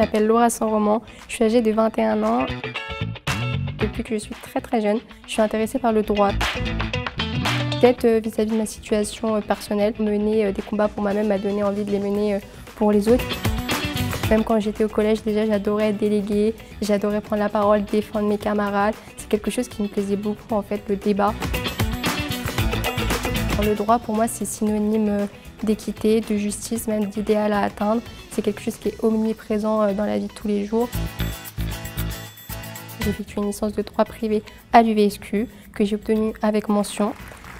m'appelle Laura Saint-Roman, je suis âgée de 21 ans. Depuis que je suis très jeune, je suis intéressée par le droit. Peut-être vis-à-vis de ma situation personnelle, mener des combats pour moi-même m'a donné envie de les mener pour les autres. Même quand j'étais au collège, déjà j'adorais déléguer, j'adorais prendre la parole, défendre mes camarades. C'est quelque chose qui me plaisait beaucoup en fait, le débat. Le droit pour moi c'est synonyme d'équité, de justice, même d'idéal à atteindre. C'est quelque chose qui est omniprésent dans la vie de tous les jours. J'ai effectué une licence de droit privé à l'UVSQ que j'ai obtenue avec mention.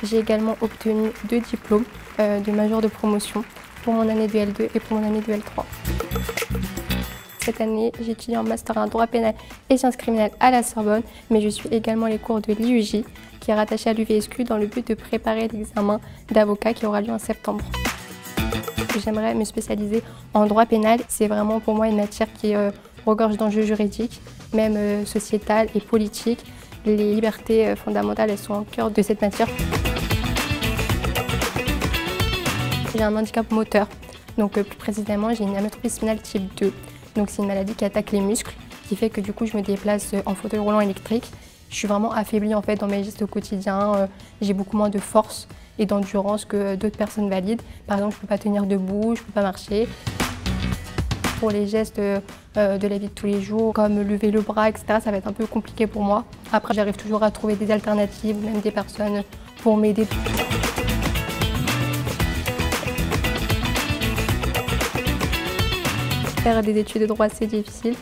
J'ai également obtenu 2 diplômes de major de promotion pour mon année de L2 et pour mon année de L3. Cette année, j'étudie en master en droit pénal et sciences criminelles à la Sorbonne, mais je suis également les cours de l'IUJ qui est rattaché à l'UVSQ dans le but de préparer l'examen d'avocat qui aura lieu en septembre. J'aimerais me spécialiser en droit pénal. C'est vraiment pour moi une matière qui regorge d'enjeux juridiques, même sociétales et politiques. Les libertés fondamentales, elles sont au cœur de cette matière. J'ai un handicap moteur, donc plus précisément j'ai une amyotrophie spinale type 2. Donc c'est une maladie qui attaque les muscles, qui fait que du coup je me déplace en fauteuil roulant électrique. Je suis vraiment affaiblie en fait dans mes gestes au quotidien, j'ai beaucoup moins de force et d'endurance que d'autres personnes valides. Par exemple, je ne peux pas tenir debout, je ne peux pas marcher. Pour les gestes de la vie de tous les jours, comme lever le bras, etc., ça va être un peu compliqué pour moi. Après, j'arrive toujours à trouver des alternatives, même des personnes pour m'aider. Faire des études de droit, c'est difficile.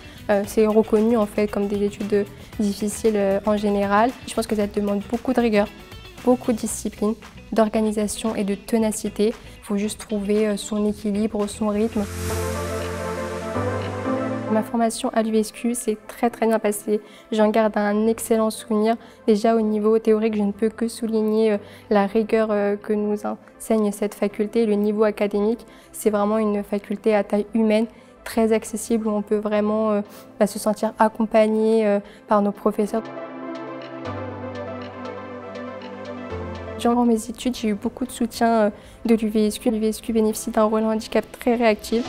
C'est reconnu en fait comme des études difficiles en général. Je pense que ça demande beaucoup de rigueur, beaucoup de discipline, d'organisation et de ténacité. Il faut juste trouver son équilibre, son rythme. Ma formation à l'UVSQ s'est très bien passée. J'en garde un excellent souvenir. Déjà au niveau théorique, je ne peux que souligner la rigueur que nous enseigne cette faculté. Le niveau académique, c'est vraiment une faculté à taille humaine, très accessible, où on peut vraiment se sentir accompagné par nos professeurs. Durant mes études, j'ai eu beaucoup de soutien de l'UVSQ. L'UVSQ bénéficie d'un relais handicap très réactif.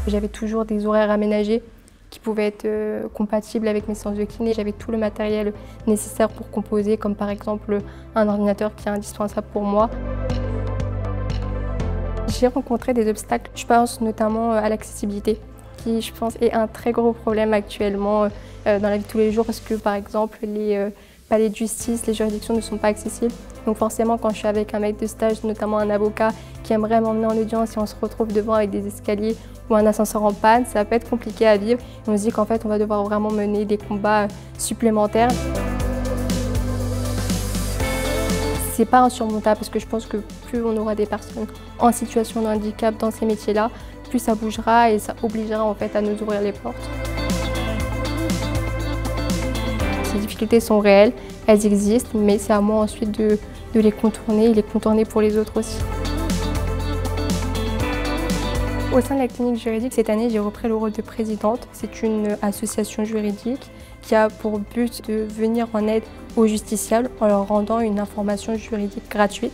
J'avais toujours des horaires aménagés qui pouvaient être compatibles avec mes séances de kiné. J'avais tout le matériel nécessaire pour composer, comme par exemple un ordinateur qui est indispensable pour moi. J'ai rencontré des obstacles, je pense notamment à l'accessibilité, qui je pense est un très gros problème actuellement dans la vie de tous les jours, parce que par exemple les palais de justice, les juridictions ne sont pas accessibles. Donc forcément quand je suis avec un maître de stage, notamment un avocat qui aimerait m'emmener en audience et on se retrouve devant avec des escaliers ou un ascenseur en panne, ça peut être compliqué à vivre. Et on se dit qu'en fait on va devoir vraiment mener des combats supplémentaires. C'est pas insurmontable parce que je pense que plus on aura des personnes en situation de handicap dans ces métiers-là, plus ça bougera et ça obligera en fait à nous ouvrir les portes. Ces difficultés sont réelles, elles existent, mais c'est à moi ensuite de les contourner et les contourner pour les autres aussi. Au sein de la clinique juridique, cette année, j'ai repris le rôle de présidente. C'est une association juridique qui a pour but de venir en aide aux justiciables en leur rendant une information juridique gratuite.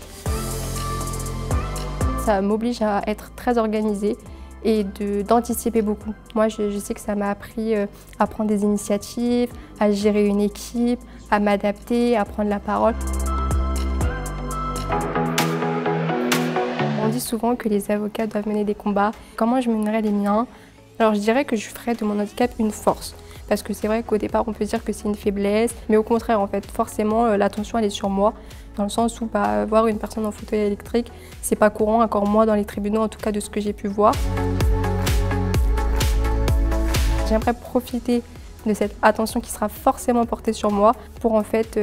Ça m'oblige à être très organisée et d'anticiper beaucoup. Moi, je sais que ça m'a appris à prendre des initiatives, à gérer une équipe, à m'adapter, à prendre la parole. On dit souvent que les avocats doivent mener des combats. Comment je mènerais les miens? Alors je dirais que je ferais de mon handicap une force. Parce que c'est vrai qu'au départ on peut dire que c'est une faiblesse, mais au contraire en fait, forcément l'attention elle est sur moi, dans le sens où voir une personne en fauteuil électrique, c'est pas courant, encore moins dans les tribunaux en tout cas de ce que j'ai pu voir. J'aimerais profiter de cette attention qui sera forcément portée sur moi pour en fait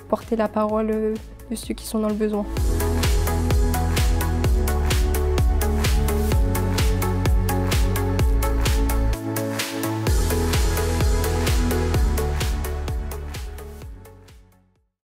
porter la parole de ceux qui sont dans le besoin.